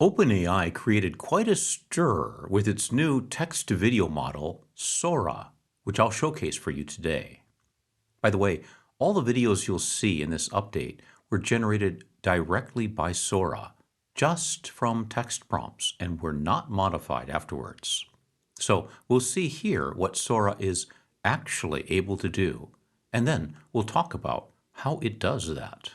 OpenAI created quite a stir with its new text-to-video model, Sora, which I'll showcase for you today. By the way, all the videos you'll see in this update were generated directly by Sora, just from text prompts, and were not modified afterwards. So we'll see here what Sora is actually able to do, and then we'll talk about how it does that.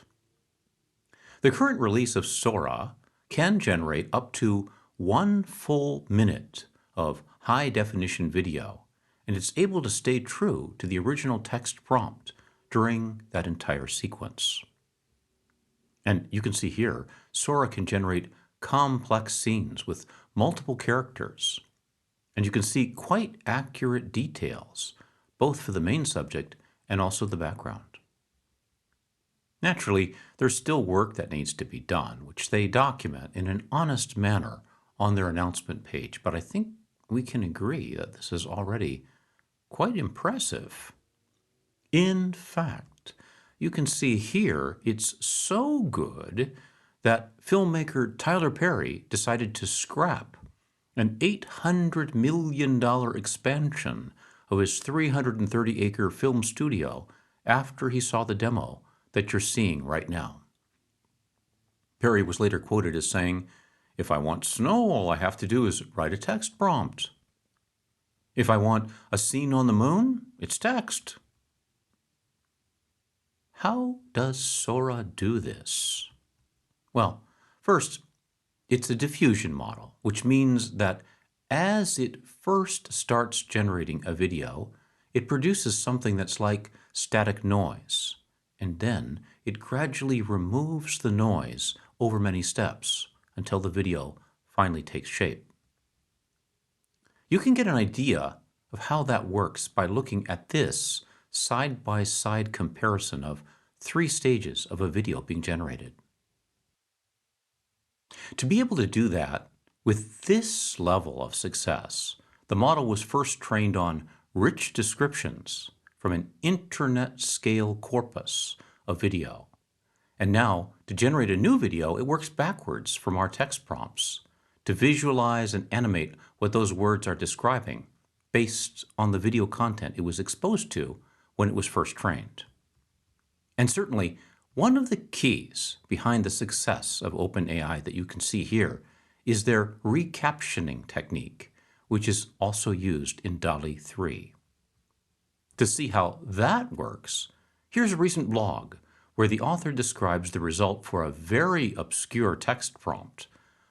The current release of Sora can generate up to 1 full minute of high-definition video, and it's able to stay true to the original text prompt during that entire sequence. And you can see here, Sora can generate complex scenes with multiple characters, and you can see quite accurate details, both for the main subject and also the background. Naturally, there's still work that needs to be done, which they document in an honest manner on their announcement page, but I think we can agree that this is already quite impressive. In fact, you can see here it's so good that filmmaker Tyler Perry decided to scrap an $800 million expansion of his 330-acre film studio after he saw the demo that you're seeing right now. Perry was later quoted as saying, "If I want snow, all I have to do is write a text prompt. If I want a scene on the moon, it's text." How does Sora do this? Well, first, it's a diffusion model, which means that as it first starts generating a video, it produces something that's like static noise, and then it gradually removes the noise over many steps until the video finally takes shape. You can get an idea of how that works by looking at this side-by-side comparison of 3 stages of a video being generated. To be able to do that with this level of success, the model was first trained on rich descriptions from an internet-scale corpus of video. And now, to generate a new video, it works backwards from our text prompts to visualize and animate what those words are describing based on the video content it was exposed to when it was first trained. And certainly, one of the keys behind the success of OpenAI that you can see here is their recaptioning technique, which is also used in DALL-E 3. To see how that works, here's a recent blog where the author describes the result for a very obscure text prompt,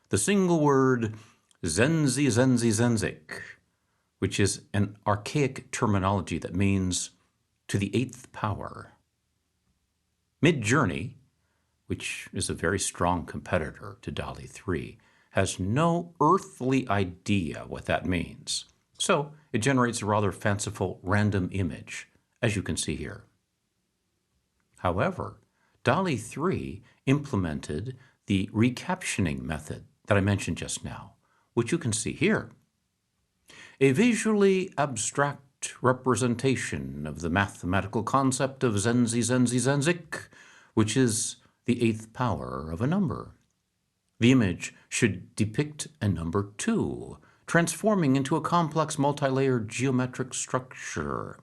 the single word zenzi zenzi zenzik, which is an archaic terminology that means to the 8th power. Midjourney, which is a very strong competitor to DALL-E 3, has no earthly idea what that means. So it generates a rather fanciful random image, as you can see here. However, DALL-E 3 implemented the recaptioning method that I mentioned just now, which you can see here. A visually abstract representation of the mathematical concept of zenzi zenzi zenzik, which is the 8th power of a number. The image should depict a number 2, transforming into a complex multi-layered geometric structure,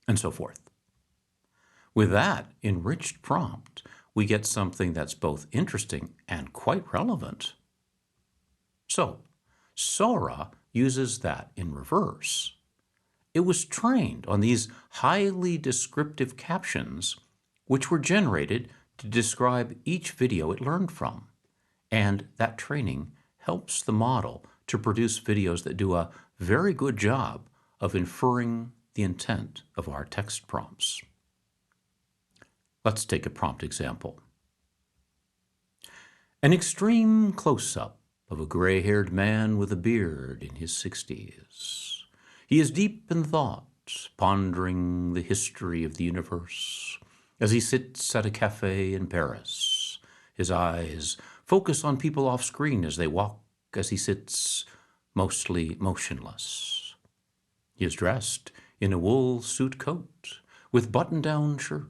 and so forth. With that enriched prompt, we get something that's both interesting and quite relevant. So, Sora uses that in reverse. It was trained on these highly descriptive captions, which were generated to describe each video it learned from. And that training helps the model to produce videos that do a very good job of inferring the intent of our text prompts. Let's take a prompt example. An extreme close-up of a gray-haired man with a beard in his 60s. He is deep in thought, pondering the history of the universe as he sits at a cafe in Paris. His eyes focus on people off-screen as they walk, as he sits mostly motionless. He is dressed in a wool suit coat with button-down shirt.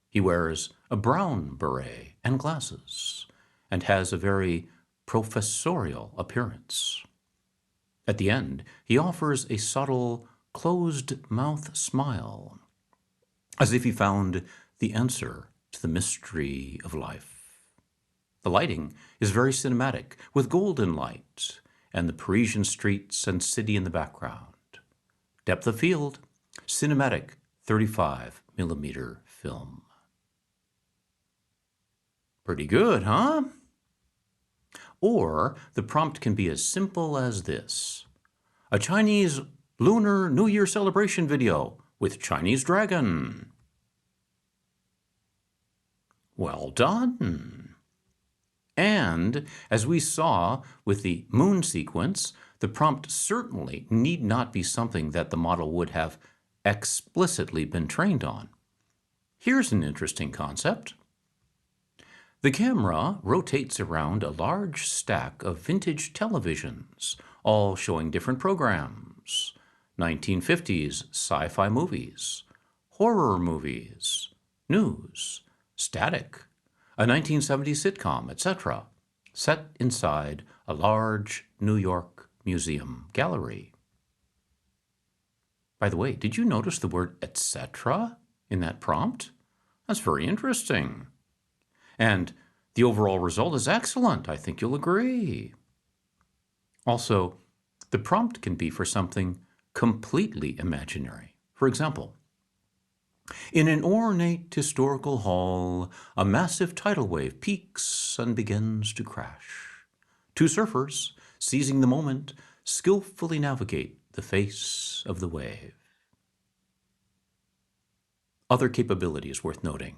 He wears a brown beret and glasses and has a very professorial appearance. At the end, he offers a subtle, closed-mouth smile, as if he found the answer to the mystery of life. The lighting is very cinematic, with golden light and the Parisian streets and city in the background. Depth of field, cinematic 35mm film. Pretty good, huh? Or the prompt can be as simple as this: a Chinese Lunar New Year celebration video with Chinese dragon. Well done. And as we saw with the moon sequence, the prompt certainly need not be something that the model would have explicitly been trained on. Here's an interesting concept. The camera rotates around a large stack of vintage televisions, all showing different programs: 1950s sci-fi movies, horror movies, news, static, a 1970s sitcom, etc., set inside a large New York museum gallery. By the way, did you notice the word etc. in that prompt? That's very interesting. And the overall result is excellent. I think you'll agree. Also, the prompt can be for something completely imaginary. For example, in an ornate historical hall, a massive tidal wave peaks and begins to crash. Two surfers, seizing the moment, skillfully navigate the face of the wave. Other capabilities worth noting.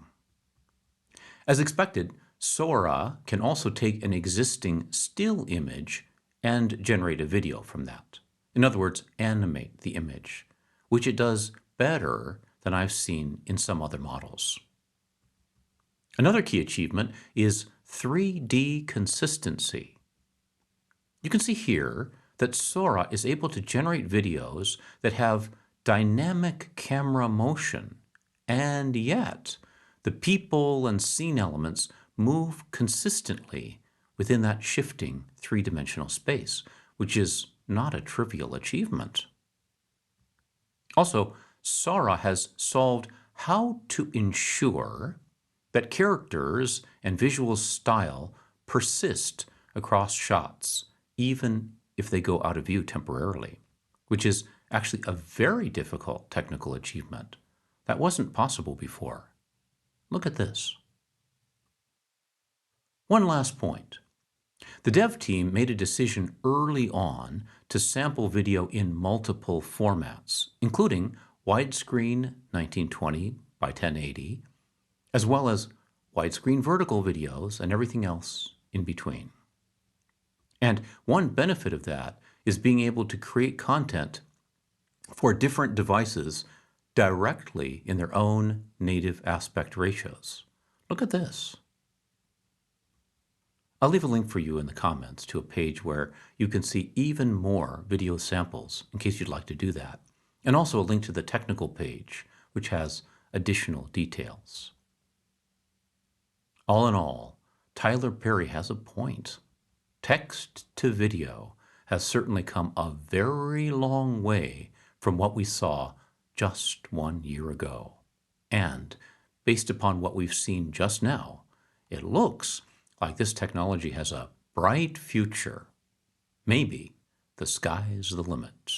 As expected, Sora can also take an existing still image and generate a video from that. In other words, animate the image, which it does better than I've seen in some other models. Another key achievement is 3D consistency. You can see here that Sora is able to generate videos that have dynamic camera motion, and yet the people and scene elements move consistently within that shifting three-dimensional space, which is not a trivial achievement. Also, Sora has solved how to ensure that characters and visual style persist across shots, even if they go out of view temporarily, which is actually a very difficult technical achievement. That wasn't possible before. Look at this. One last point. The dev team made a decision early on to sample video in multiple formats, including widescreen 1920 by 1080, as well as widescreen vertical videos and everything else in between. And one benefit of that is being able to create content for different devices directly in their own native aspect ratios. Look at this. I'll leave a link for you in the comments to a page where you can see even more video samples in case you'd like to do that, and also a link to the technical page, which has additional details. All in all, Tyler Perry has a point. Text to video has certainly come a very long way from what we saw just 1 year ago. And based upon what we've seen just now, it looks like this technology has a bright future. Maybe the sky's the limit.